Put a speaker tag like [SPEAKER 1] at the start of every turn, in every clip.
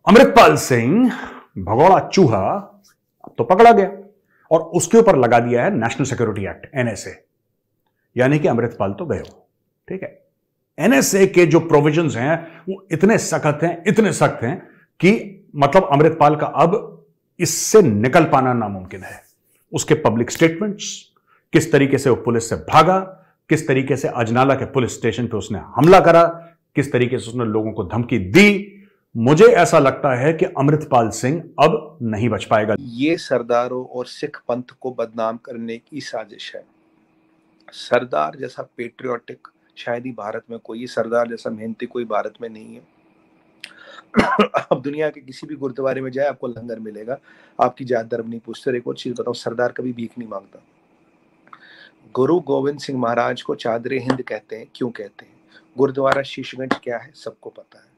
[SPEAKER 1] अमृतपाल सिंह भगोड़ा चूहा अब तो पकड़ा गया और उसके ऊपर लगा दिया है नेशनल सिक्योरिटी एक्ट एनएसए, यानी कि अमृतपाल तो गए हो। ठीक है, एनएसए के जो प्रोविजंस हैं वो इतने सख्त हैं कि मतलब अमृतपाल का अब इससे निकल पाना नामुमकिन है। उसके पब्लिक स्टेटमेंट्स, किस तरीके से वो पुलिस से भागा, किस तरीके से अजनाला के पुलिस स्टेशन पे उसने हमला करा, किस तरीके से उसने लोगों को धमकी दी, मुझे ऐसा लगता है कि अमृतपाल सिंह अब नहीं बच पाएगा।
[SPEAKER 2] ये सरदारों और सिख पंथ को बदनाम करने की साजिश है। सरदार जैसा पेट्रियोटिक शायद ही भारत में कोई, सरदार जैसा मेहनती कोई भारत में नहीं है। आप दुनिया के किसी भी गुरुद्वारे में जाए आपको लंगर मिलेगा, आपकी जात धर्म नहीं पूछते। एक और चीज बताओ, सरदार कभी भीख नहीं मांगता। गुरु गोविंद सिंह महाराज को चादरे हिंद कहते हैं, क्यों कहते हैं? गुरुद्वारा शीशगंज क्या है सबको पता है।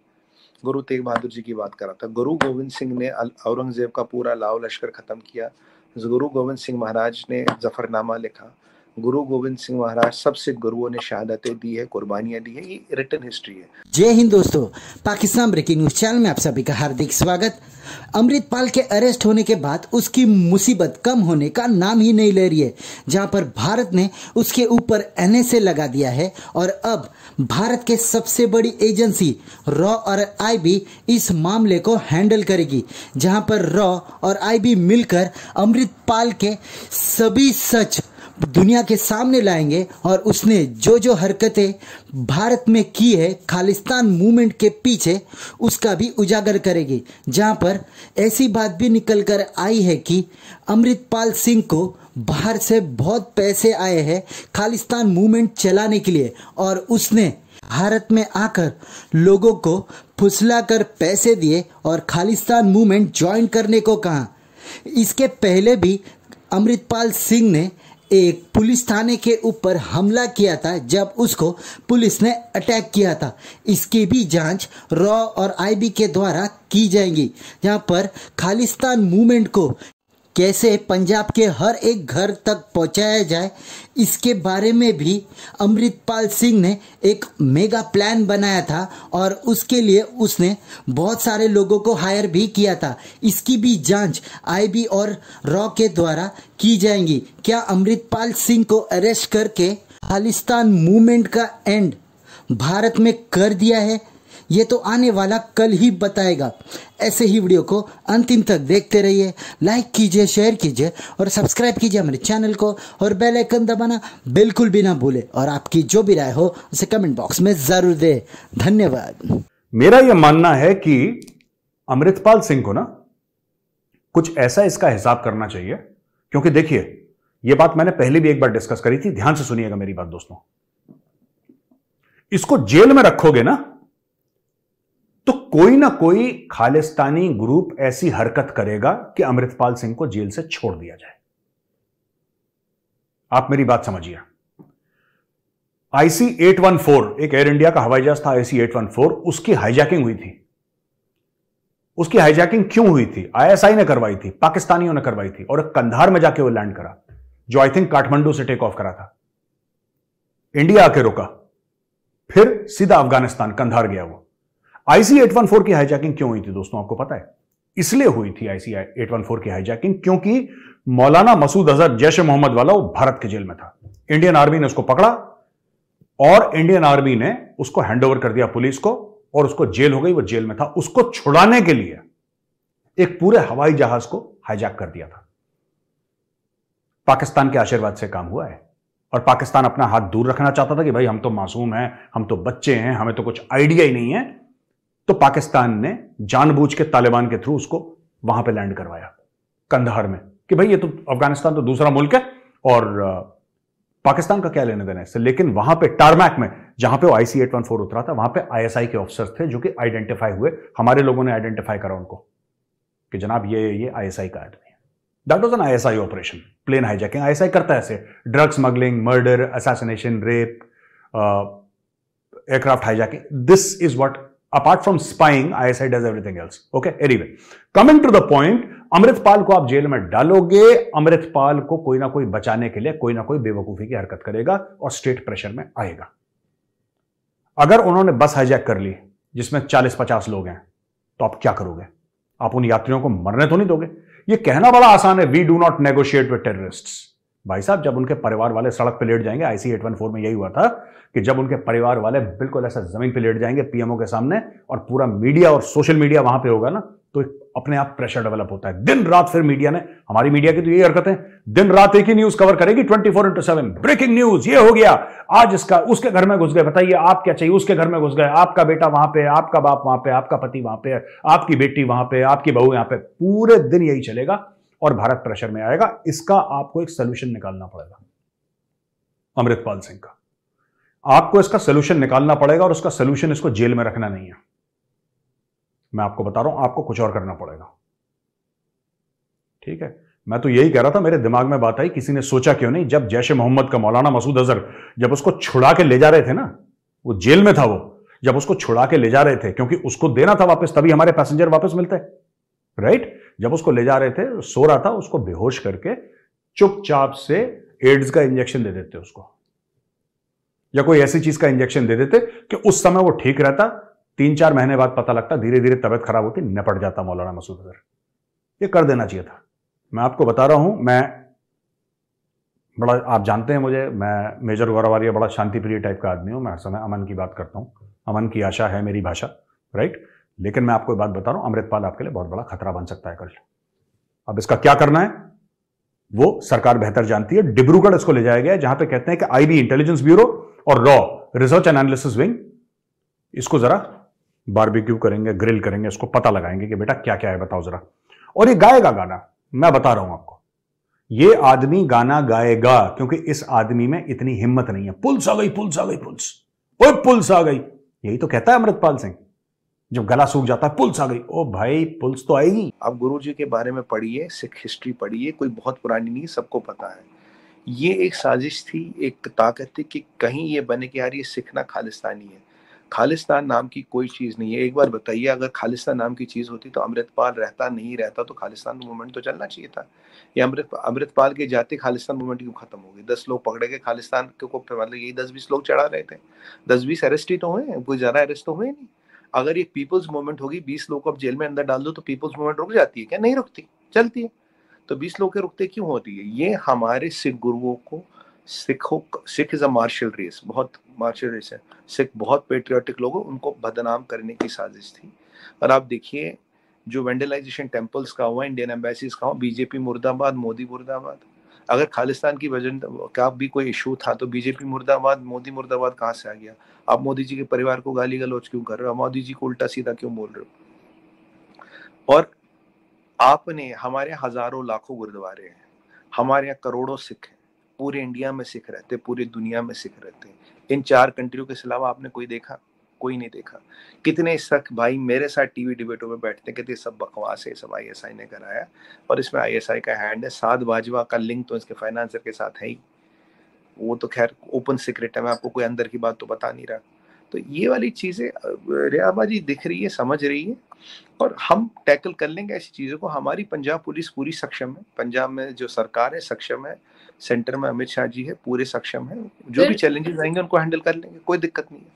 [SPEAKER 2] गुरु तेग बहादुर जी की बात कर रहा था। गुरु गोविंद सिंह ने औरंगजेब का पूरा लाव लश्कर खत्म किया। गुरु गोविंद सिंह महाराज ने जफरनामा लिखा। गुरु गोविंद सिंह महाराज सबसे गुरुओं ने शहादतें दी है, कुर्बानियां दी है। ये रिटन हिस्ट्री है।
[SPEAKER 3] जय हिंद दोस्तों, पाकिस्तान ब्रेकिंग न्यूज चैनल में आप सभी का हार्दिक स्वागत। अमृतपाल के अरेस्ट होने के बाद उसकी मुसीबत कम होने का नाम ही नहीं ले रही है, जहां पर भारत ने उसके ऊपर एनएसए लगा दिया है और अब भारत के सबसे बड़ी एजेंसी रॉ और आईबी इस मामले को हैंडल करेगी, जहां पर रॉ और आईबी मिलकर अमृतपाल के सभी सच दुनिया के सामने लाएंगे और उसने जो जो हरकतें भारत में की है खालिस्तान मूवमेंट के पीछे, उसका भी उजागर करेगी। जहां पर ऐसी बात भी निकल कर आई है कि अमृतपाल सिंह को बाहर से बहुत पैसे आए हैं खालिस्तान मूवमेंट चलाने के लिए और उसने भारत में आकर लोगों को फुसलाकर पैसे दिए और खालिस्तान मूवमेंट ज्वाइन करने को कहा। इसके पहले भी अमृतपाल सिंह ने एक पुलिस थाने के ऊपर हमला किया था जब उसको पुलिस ने अटैक किया था। इसकी भी जांच रॉ और आईबी के द्वारा की जाएगी, जहां पर खालिस्तान मूवमेंट को कैसे पंजाब के हर एक घर तक पहुंचाया जाए, इसके बारे में भी अमृतपाल सिंह ने एक मेगा प्लान बनाया था और उसके लिए उसने बहुत सारे लोगों को हायर भी किया था। इसकी भी जांच आईबी और रॉ के द्वारा की जाएंगी। क्या अमृतपाल सिंह को अरेस्ट करके खालिस्तान मूवमेंट का एंड भारत में कर दिया है? ये तो आने वाला कल ही बताएगा। ऐसे ही वीडियो को अंतिम तक देखते रहिए, लाइक कीजिए, शेयर कीजिए और सब्सक्राइब कीजिए हमारे चैनल को और बेल आइकन दबाना बिल्कुल भी ना भूले और आपकी जो भी राय हो उसे कमेंट बॉक्स में जरूर दे। धन्यवाद।
[SPEAKER 1] मेरा यह मानना है कि अमृतपाल सिंह को ना कुछ ऐसा इसका हिसाब करना चाहिए, क्योंकि देखिए यह बात मैंने पहले भी एक बार डिस्कस करी थी, ध्यान से सुनिएगा मेरी बात दोस्तों। इसको जेल में रखोगे ना तो कोई ना कोई खालिस्तानी ग्रुप ऐसी हरकत करेगा कि अमृतपाल सिंह को जेल से छोड़ दिया जाए। आप मेरी बात समझिए। IC-814 एक एयर इंडिया का हवाई जहाज था, IC-814, उसकी हाईजैकिंग हुई थी। उसकी हाईजैकिंग क्यों हुई थी? ISI ने करवाई थी, पाकिस्तानियों ने करवाई थी और कंधार में जाके वो लैंड करा, जो आई थिंक काठमांडू से टेक ऑफ करा था। इंडिया आके रुका, फिर सीधा अफगानिस्तान कंधार गया। वो IC-814 की हाईजैकिंग क्यों हुई थी दोस्तों, आपको पता है? इसलिए हुई थी IC-814 की हाईजैकिंग क्योंकि मौलाना मसूद अजहर जैश ए मोहम्मद वाला वो भारत के जेल में था। इंडियन आर्मी ने उसको पकड़ा और इंडियन आर्मी ने उसको हैंडओवर कर दिया पुलिस को और उसको जेल हो गई, वो जेल में था। उसको छुड़ाने के लिए एक पूरे हवाई जहाज को हाईजैक कर दिया था। पाकिस्तान के आशीर्वाद से काम हुआ है और पाकिस्तान अपना हाथ दूर रखना चाहता था कि भाई हम तो मासूम हैं, हम तो बच्चे हैं, हमें तो कुछ आइडिया ही नहीं है। तो पाकिस्तान ने जानबूझ के तालिबान के थ्रू उसको वहां पे लैंड करवाया कंधार में कि भाई ये तो अफगानिस्तान तो दूसरा मुल्क है और पाकिस्तान का क्या लेने देना इससे। लेकिन वहां पे टारमैक में जहां पे वो IC-814 उतरा था, वहां पे ISI के ऑफिसर्स थे जो कि आइडेंटिफाई हुए। हमारे लोगों ने आइडेंटिफाई करा उनको कि जनाब ये ISI का आदमी है। That was an ISI operation, plane hijacking. ISI करता है ऐसे drug smuggling, murder, assassination, rape, aircraft hijacking. This is what, apart from spying, ISI does everything else. Okay, anyway, coming to the point, Amritpal को आप jail में डालोगे, अमृतपाल को कोई ना कोई बचाने के लिए कोई ना कोई बेवकूफी की हरकत करेगा और स्टेट प्रेशर में आएगा। अगर उन्होंने बस हाईजैक कर ली जिसमें 40-50 लोग हैं, तो आप क्या करोगे? आप उन यात्रियों को मरने तो नहीं दोगे? ये कहना बड़ा आसान है, we do not negotiate with terrorists. भाई साहब, जब उनके परिवार वाले सड़क पे लेट जाएंगे, IC 814 में यही हुआ था कि जब उनके परिवार वाले बिल्कुल ऐसा जमीन पे लेट जाएंगे PMO के सामने, और पूरा मीडिया और सोशल मीडिया वहां पे होगा ना, तो अपने आप प्रेशर डेवलप होता है। दिन रात फिर मीडिया ने, हमारी मीडिया की तो यही हरकत है, दिन रात एक ही न्यूज कवर करेगी 24x7। ब्रेकिंग न्यूज, ये हो गया आज, इसका उसके घर में घुस गए, बताइए आप क्या चाहिए, उसके घर में घुस गए, आपका बेटा वहां पे, आपका बाप वहां पे, आपका पति वहां पे, आपकी बेटी वहां पे, आपकी बहू यहां पे, पूरे दिन यही चलेगा और भारत प्रेशर में आएगा। इसका आपको एक सोल्यूशन निकालना पड़ेगा, अमृतपाल सिंह का। आपको इसका सोल्यूशन निकालना पड़ेगा, और उसका सोल्यूशन इसको जेल में रखना नहीं है। मैं आपको बता रहा हूं, आपको कुछ और करना पड़ेगा। ठीक है, मैं तो यही कह रहा था, मेरे दिमाग में बात आई, किसी ने सोचा क्यों नहीं, जब जैश ए मोहम्मद का मौलाना मसूद अजहर, जब उसको छुड़ा के ले जा रहे थे ना, वो जेल में था, वो जब उसको छुड़ा के ले जा रहे थे, क्योंकि उसको देना था वापस, तभी हमारे पैसेंजर वापस मिलते, राइट। जब उसको ले जा रहे थे, सो रहा था, उसको बेहोश करके चुपचाप से एड्स का इंजेक्शन दे देते उसको, या कोई ऐसी चीज का इंजेक्शन दे देते कि उस समय वो ठीक रहता। 3-4 महीने बाद पता लगता, धीरे धीरे तबियत खराब होती, निपट जाता मौलाना मसूद अजहर। ये कर देना चाहिए था। मैं आपको बता रहा हूं, मैं बड़ा, आप जानते हैं मुझे, मैं मेजर गौरव आर्य बड़ा शांति प्रिय टाइप का आदमी हूं। मैं हर समय अमन की बात करता हूं, अमन की आशा है मेरी भाषा, राइट। लेकिन मैं आपको एक बात बता रहा हूं, अमृतपाल आपके लिए बहुत बड़ा खतरा बन सकता है कल। अब इसका क्या करना है वो सरकार बेहतर जानती है। डिब्रूगढ़ इसको ले जाया गया है, जहां पे कहते हैं कि IB इंटेलिजेंस ब्यूरो और raw research and analysis wing इसको जरा बारबेक्यू करेंगे, ग्रिल करेंगे, इसको पता लगाएंगे कि बेटा क्या क्या है, बताओ जरा। और ये गाएगा गाना, मैं बता रहा हूं आपको, ये आदमी गाना गाएगा, क्योंकि इस आदमी में इतनी हिम्मत नहीं है। पुलिस आ गई, पुलिस आ गई, पुलिस, ओए पुलिस आ गई, यही तो कहता है अमृतपाल सिंह जब गला सूख जाता है, पुलिस आ गई। ओ भाई, पुलिस तो आएगी।
[SPEAKER 2] आप गुरुजी के बारे में पढ़िए, सिख हिस्ट्री पढ़िए, कोई बहुत पुरानी नहीं, सबको पता है। ये एक साजिश थी, एक ताकत थी कि कहीं ये बने कि यार ये सिख ना खालिस्तानी है। खालिस्तान नाम की कोई चीज नहीं है। एक बार बताइए, अगर खालिस्तान नाम की चीज होती तो अमृतपाल रहता, नहीं रहता तो खालिस्तान मूवमेंट तो चलना चाहिए था। ये अमृतपाल के जाते खालिस्तान मूवमेंट क्यों खत्म हो गई? 10 लोग पकड़े गए खालिस्तान को, मतलब यही 10-20 लोग चढ़ा रहे थे, 10-20 अरेस्ट ही तो हुए, कोई ज्यादा अरेस्ट तो हुए नहीं। अगर ये पीपल्स मूवमेंट होगी, 20 लोग को अब जेल में अंदर डाल दो तो पीपल्स मूवमेंट रुक जाती है क्या? नहीं रुकती, चलती है। तो 20 लोग के रुकते क्यों होती है? ये हमारे सिख गुरुओं को, Sikh is a martial race, बहुत मार्शल रेस है। सिख बहुत पेट्रियाटिक लोग हैं, उनको बदनाम करने की साजिश थी। और आप देखिए जो वेंडलाइजेशन टेम्पल्स का हुआ, इंडियन एम्बेसीज का हुआ, बीजेपी मुर्दाबाद, मोदी मुर्दाबाद। अगर खालिस्तान की वजह का भी कोई इशू था तो बीजेपी मुर्दाबाद, मोदी मुर्दाबाद कहाँ से आ गया? आप मोदी जी के परिवार को गाली गलौज क्यों कर रहे हो? मोदी जी को उल्टा सीधा क्यों बोल रहे हो? और आपने, हमारे यहाँ हजारों लाखों गुरुद्वारे हैं, हमारे यहाँ करोड़ों सिख हैं, पूरे इंडिया में सिख रहते, पूरी दुनिया में सिख रहते हैं। इन 4 कंट्रियों के अलावा आपने कोई देखा? कोई नहीं देखा। कितने सिख भाई मेरे साथ टीवी डिबेटों में बैठते, कहते सब बकवास है, सब ISI ने कराया, और इसमें ISI का हैंड है। साध बाजवा का लिंक तो इसके फाइनेंसर के साथ है ही, वो तो खैर ओपन सीक्रेट है, मैं आपको कोई अंदर की बात तो बता नहीं रहा। तो ये वाली चीजें रियाबाजी दिख रही है, समझ रही है, और हम टैकल कर लेंगे ऐसी चीजों को। हमारी पंजाब पुलिस पूरी सक्षम है, पंजाब में जो सरकार है सक्षम है, सेंटर में अमित शाह जी है, पूरे सक्षम है। जो भी चैलेंजेस आएंगे उनको हैंडल कर लेंगे, कोई दिक्कत नहीं है।